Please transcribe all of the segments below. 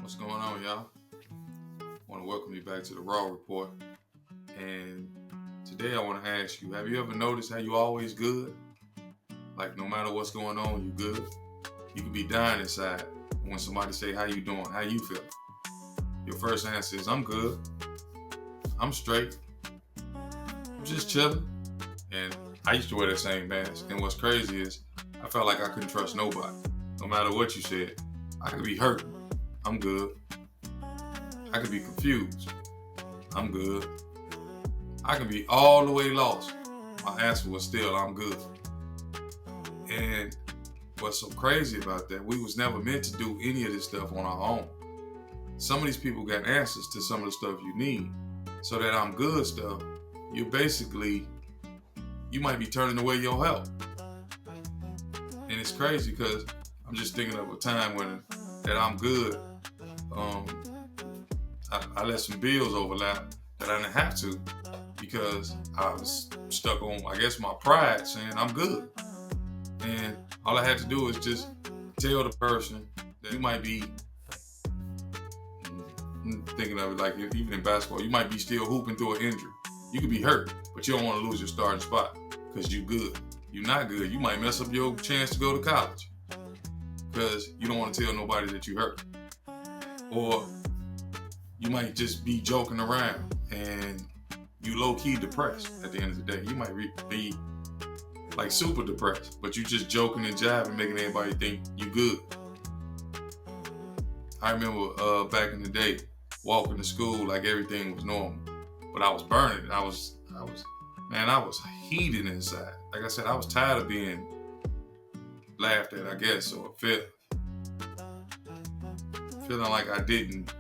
What's going on, y'all? I want to welcome you back to the Raw Report. And today I want to ask you, have you ever noticed how you always good? Like no matter what's going on, you good? You could be dying inside. When somebody say, how you doing? How you feel? Your first answer is, I'm good. I'm straight. I'm just chilling. And I used to wear that same mask. And what's crazy is I felt like I couldn't trust nobody. No matter what you said, I could be hurt. I'm good. I could be confused. I'm good. I can be all the way lost. My answer was still, I'm good. And what's so crazy about that, we was never meant to do any of this stuff on our own. Some of these people got answers to some of the stuff you need. So that I'm good stuff, you might be turning away your help. And it's crazy because I'm just thinking of a time when that I'm good. I let some bills overlap that I didn't have to because I was stuck on, I guess, my pride saying I'm good. And all I had to do is just tell the person that you might be, I'm thinking of it like even in basketball, you might be still hooping through an injury. You could be hurt, but you don't want to lose your starting spot because you good. You're not good. You might mess up your chance to go to college because you don't want to tell nobody that you hurt. Or you might just be joking around and you low-key depressed at the end of the day. You might be like super depressed, but you just joking and jiving, making everybody think you good. I remember back in the day, walking to school like everything was normal, but I was burning. I was heated inside. Like I said, I was tired of being laughed at, I guess, or feeling like I didn't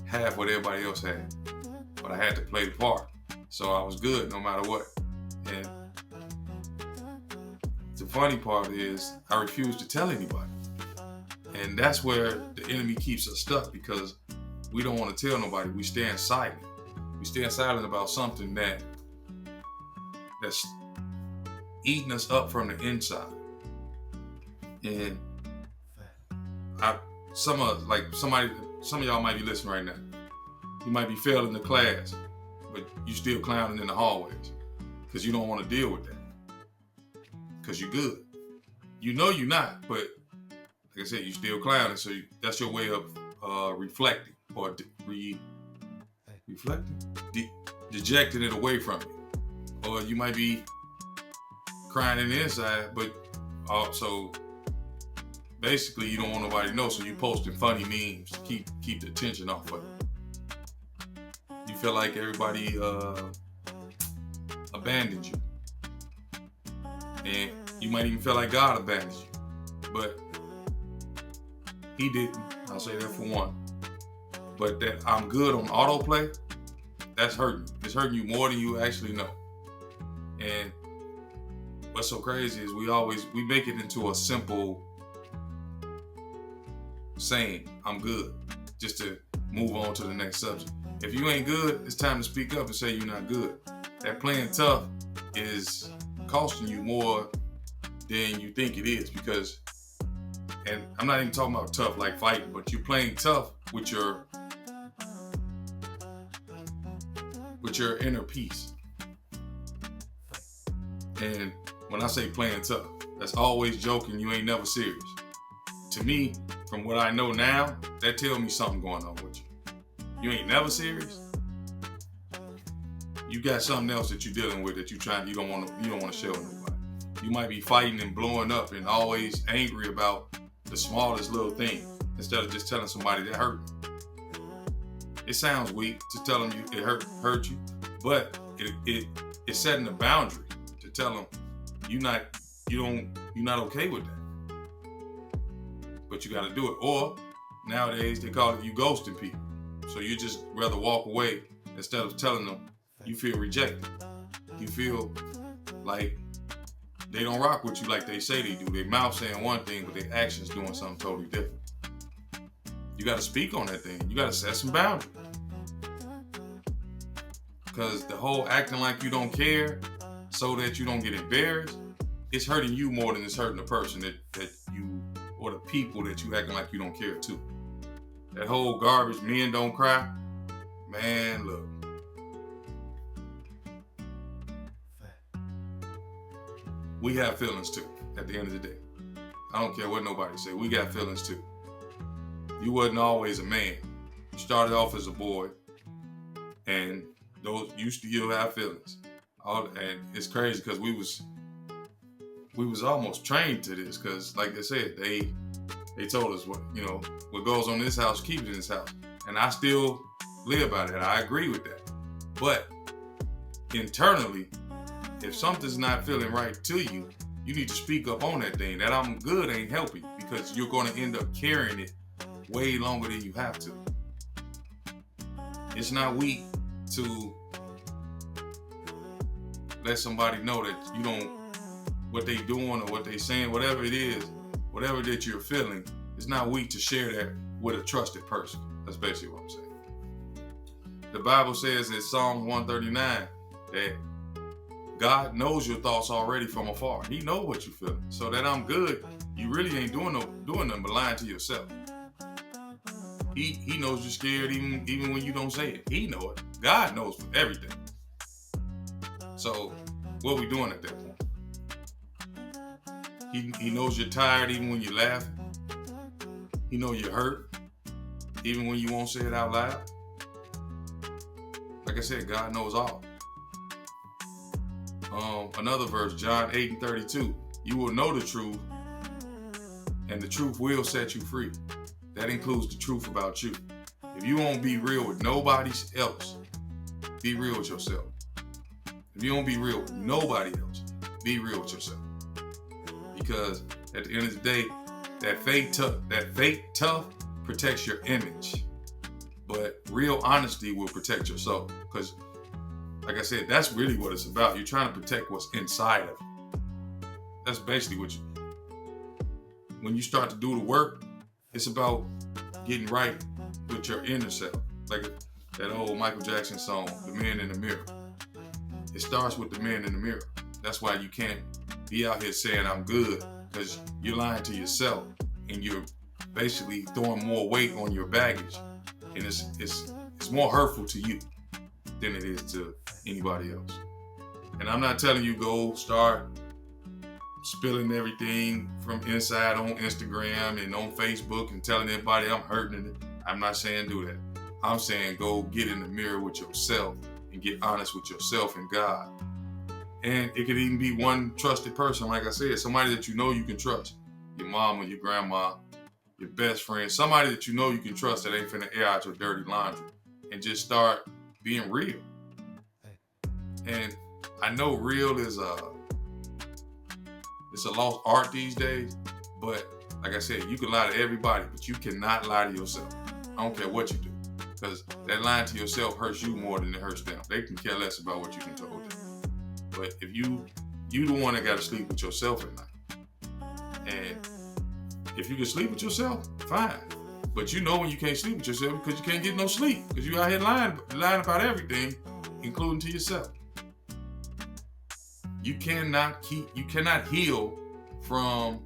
have what everybody else had, but I had to play the part. So I was good no matter what. And the funny part is I refused to tell anybody. And that's where the enemy keeps us stuck because we don't want to tell nobody. We stand silent. We stand silent about something that's eating us up from the inside. And some of y'all might be listening right now. You might be failing the class, but you still clowning in the hallways because you don't want to deal with that. Because you're good. You know you're not, but like I said, you still clowning. So that's your way of reflecting or dejecting it away from you. Or you might be crying in the inside, but also basically you don't want nobody to know, so you posting funny memes to keep the attention off of it. You feel like everybody abandoned you. And you might even feel like God abandoned you. But he didn't. I'll say that for one. But that I'm good on autoplay, that's hurting. It's hurting you more than you actually know. And what's so crazy is we make it into a simple saying, I'm good, just to move on to the next subject. If you ain't good, it's time to speak up and say you're not good. That playing tough is costing you more than you think it is because, and I'm not even talking about tough like fighting, but you're playing tough with your inner peace. And when I say playing tough, that's always joking, you ain't never serious. To me, from what I know now, that tells me something going on with you. You ain't never serious. You got something else that you're dealing with that you don't want to share with nobody. You might be fighting and blowing up and always angry about the smallest little thing instead of just telling somebody that hurt me. It sounds weak to tell them it hurt you, but it's setting a boundary to tell them you're not okay with that. But you got to do it. Or nowadays they call it you ghosting people. So you just rather walk away instead of telling them you feel rejected. You feel like they don't rock with you like they say they do. Their mouth saying one thing, but their actions doing something totally different. You got to speak on that thing. You got to set some boundaries. Because the whole acting like you don't care so that you don't get embarrassed, it's hurting you more than it's hurting the person that you, or the people that you acting like you don't care to. That whole garbage, men don't cry. Man, look. We have feelings too, at the end of the day. I don't care what nobody say. We got feelings too. You wasn't always a man. You started off as a boy, and you still have feelings. And it's crazy because we was almost trained to this, because like they said, they told us what goes on in this house, keep it in this house. And I still live by that. I agree with that. But internally, if something's not feeling right to you, you need to speak up on that thing. That I'm good ain't helping, because you're going to end up carrying it way longer than you have to. It's not weak to let somebody know that you don't, what they doing or what they saying, whatever it is, whatever that you're feeling, it's not weak to share that with a trusted person. That's basically what I'm saying. The Bible says in Psalm 139 that God knows your thoughts already from afar. He knows what you're feeling. So that I'm good, you really ain't doing nothing but lying to yourself. He knows you're scared even when you don't say it. He knows it. God knows everything. So what are we doing at that point? He knows you're tired even when you're laughing. He knows you're hurt even when you won't say it out loud. Like I said, God knows all. Another verse, John 8:32. You will know the truth, and the truth will set you free. That includes the truth about you. If you won't be real with nobody else, be real with yourself. If you don't be real with nobody else, be real with yourself. Because at the end of the day, that fake tough protects your image. But real honesty will protect your soul. Because, like I said, that's really what it's about. You're trying to protect what's inside of you. That's basically what when you start to do the work, it's about getting right with your inner self. Like that old Michael Jackson song, The Man in the Mirror. It starts with the man in the mirror. That's why you can't be out here saying I'm good, because you're lying to yourself and you're basically throwing more weight on your baggage. And it's more hurtful to you than it is to anybody else. And I'm not telling you go start spilling everything from inside on Instagram and on Facebook and telling everybody I'm hurting it. I'm not saying do that. I'm saying go get in the mirror with yourself and get honest with yourself and God. And it could even be one trusted person, like I said, somebody that you know you can trust. Your mom or your grandma, your best friend, somebody that you know you can trust that ain't finna air out your dirty laundry. And just start being real. And I know real is it's a lost art these days, but like I said, you can lie to everybody, but you cannot lie to yourself. I don't care what you do, because that lying to yourself hurts you more than it hurts them. They can care less about what you can tell them. But if you the one that got to sleep with yourself at night, and if you can sleep with yourself, fine. But you know when you can't sleep with yourself because you can't get no sleep, because you out here lying about everything, including to yourself. You cannot heal from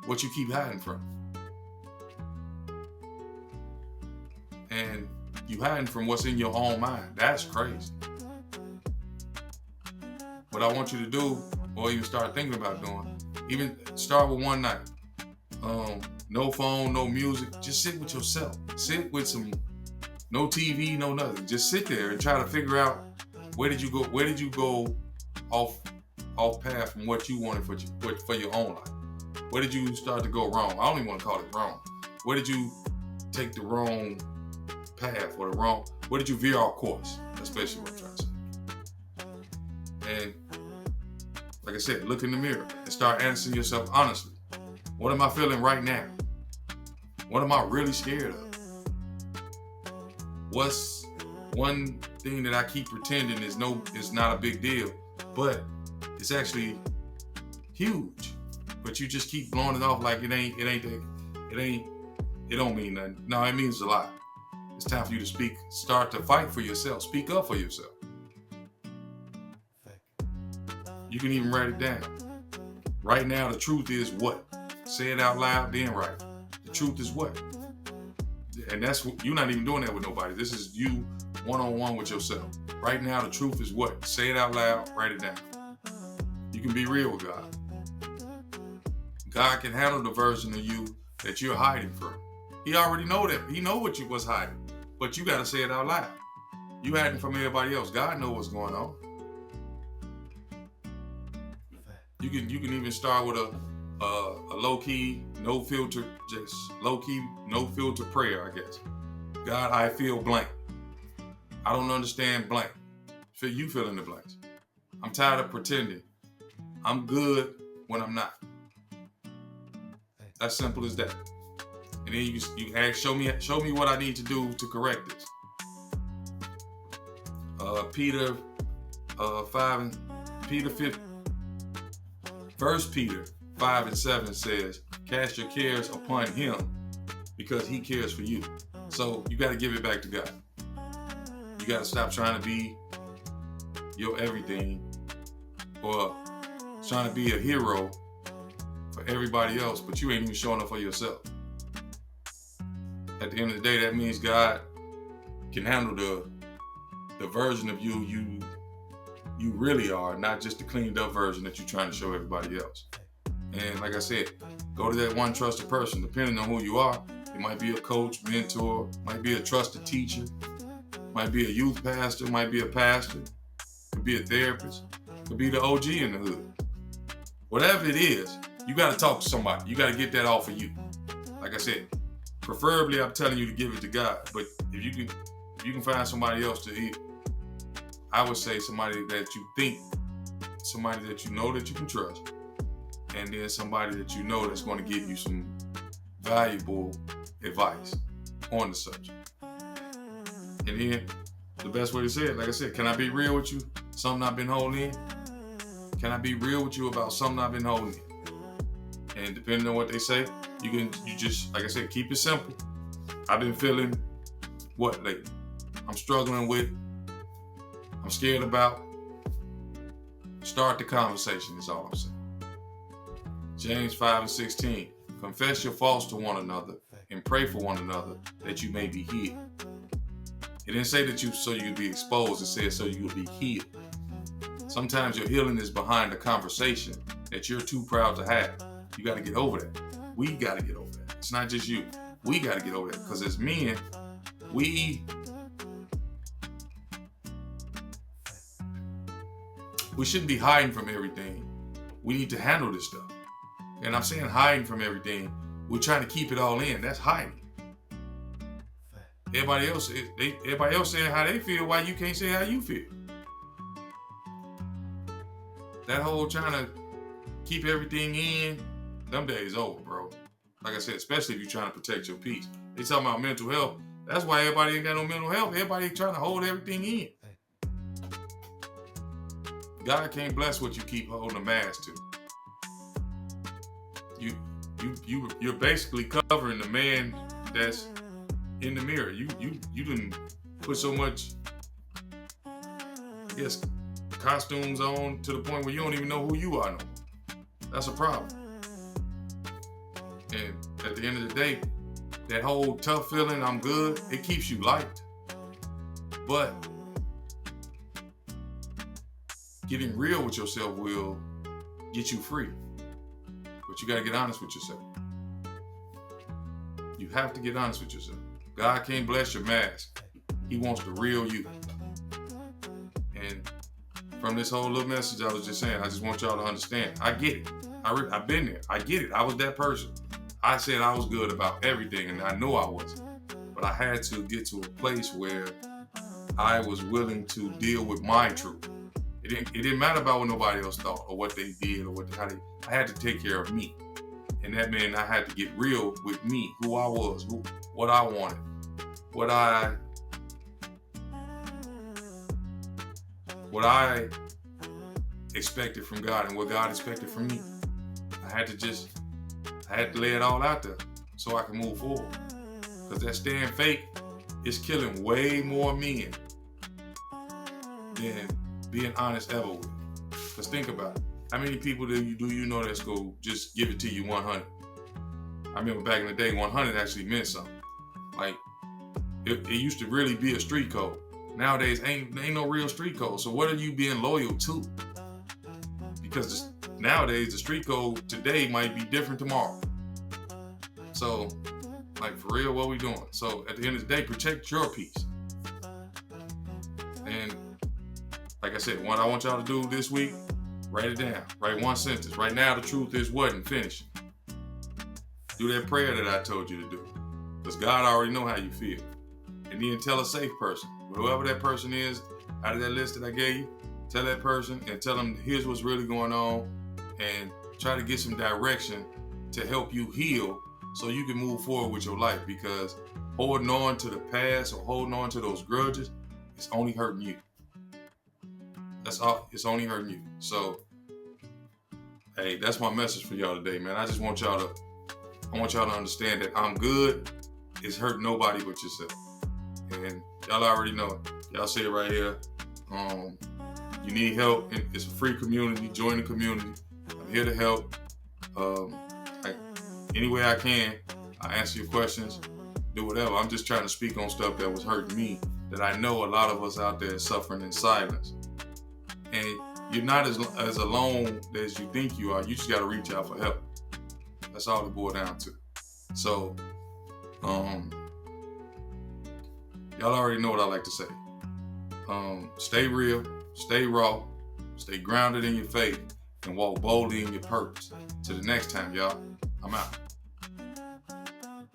what you keep hiding from. And you hiding from what's in your own mind. That's crazy. What I want you to do, or even start thinking about doing, even start with one night. No phone, no music. Just sit with yourself. Sit with no TV, no nothing. Just sit there and try to figure out where did you go off path from what you wanted for your own life. Where did you start to go wrong? I don't even want to call it wrong. Where did you take the wrong path where did you veer off course? That's basically what I'm trying to say. And like I said, look in the mirror and start answering yourself honestly. What am I feeling right now? What am I really scared of? What's one thing that I keep pretending is not a big deal, but it's actually huge. But you just keep blowing it off like it don't mean nothing. No, it means a lot. It's time for you to start to fight for yourself. Speak up for yourself. You can even write it down. Right now, the truth is what? Say it out loud, then write it. The truth is what? And that's what, you're not even doing that with nobody. This is you one-on-one with yourself. Right now, the truth is what? Say it out loud, write it down. You can be real with God. God can handle the version of you that you're hiding from. He already know that. He know what you was hiding. But you got to say it out loud. You hiding from everybody else. God know what's going on. You can even start with a low-key, no filter, just low-key, no filter prayer, I guess. God, I feel blank. I don't understand blank. You fill in the blanks. I'm tired of pretending. I'm good when I'm not. As simple as that. And then you ask, show me what I need to do to correct this. Peter 5:7 says, cast your cares upon him because he cares for you. So you got to give it back to God. You got to stop trying to be your everything or trying to be a hero for everybody else, but you ain't even showing up for yourself. At the end of the day, that means God can handle the version of you really are, not just the cleaned up version that you're trying to show everybody else. And like I said, go to that one trusted person, depending on who you are. It might be a coach, mentor, might be a trusted teacher, might be a youth pastor, might be a pastor, could be a therapist, could be the OG in the hood. Whatever it is, you got to talk to somebody. You got to get that off of you. Like I said, preferably I'm telling you to give it to God. But if you can find somebody else to eat, I would say somebody that you think, somebody that you know that you can trust, and then somebody that you know that's going to give you some valuable advice on the subject. And then the best way to say it, like I said, can I be real with you? Something I've been holding in? Can I be real with you about something I've been holding in? And depending on what they say, you just, like I said, keep it simple. I've been feeling what lately? I'm struggling with, I'm scared about. Start the conversation is all I'm saying. James 5:16, confess your faults to one another and pray for one another that you may be healed. It didn't say that so you'd be exposed, it said so you'll be healed. Sometimes your healing is behind a conversation that you're too proud to have. You got to get over that. We got to get over that. It's not just you. We got to get over that. Because as men, we shouldn't be hiding from everything. We need to handle this stuff. And I'm saying hiding from everything. We're trying to keep it all in. That's hiding. Everybody else saying how they feel, why you can't say how you feel. That whole trying to keep everything in, them days over, bro. Like I said, especially if you're trying to protect your peace. They talking about mental health. That's why everybody ain't got no mental health. Everybody trying to hold everything in. God can't bless what you keep holding a mask to. You're basically covering the man that's in the mirror. You didn't put so much, I guess, costumes on to the point where you don't even know who you are no more. That's a problem. And at the end of the day, that whole tough feeling, I'm good, it keeps you light. But getting real with yourself will get you free. But you got to get honest with yourself. You have to get honest with yourself. God can't bless your mask. He wants the real you. And from this whole little message I was just saying, I just want y'all to understand. I get it. I've been there. I get it. I was that person. I said I was good about everything, and I know I wasn't. But I had to get to a place where I was willing to deal with my truth. It didn't matter about what nobody else thought or what they did or I had to take care of me. And that meant I had to get real with me, who I was, what I wanted, what I expected from God and what God expected from me. I had to lay it all out there so I can move forward. Because that staying fake is killing way more men than being honest ever will. Because think about it. How many people do you know that's going to just give it to you 100? I remember back in the day, 100 actually meant something. Like, it used to really be a street code. Nowadays, ain't no real street code. So what are you being loyal to? Because nowadays, the street code today might be different tomorrow. So, like, for real, what we doing? So at the end of the day, protect your peace. And like I said, what I want y'all to do this week, write it down. Write one sentence. Right now, the truth is wasn't finished. Do that prayer that I told you to do. Because God already know how you feel. And then tell a safe person. Whoever that person is, out of that list that I gave you, tell that person and tell them here's what's really going on, and try to get some direction to help you heal so you can move forward with your life. Because holding on to the past or holding on to those grudges, it's only hurting you. That's all. It's only hurting you. So, hey, that's my message for y'all today, man. I want y'all to understand that I'm good. It's hurting nobody but yourself. And y'all already know it. Y'all see it right here. You need help. It's a free community. Join the community. I'm here to help. Any way I can, I answer your questions. Do whatever. I'm just trying to speak on stuff that was hurting me, that I know a lot of us out there are suffering in silence. And you're not as alone as you think you are. You just got to reach out for help. That's all it boils down to. So, y'all already know what I like to say. Stay real, stay raw, stay grounded in your faith, and walk boldly in your purpose. Till the next time, y'all, I'm out.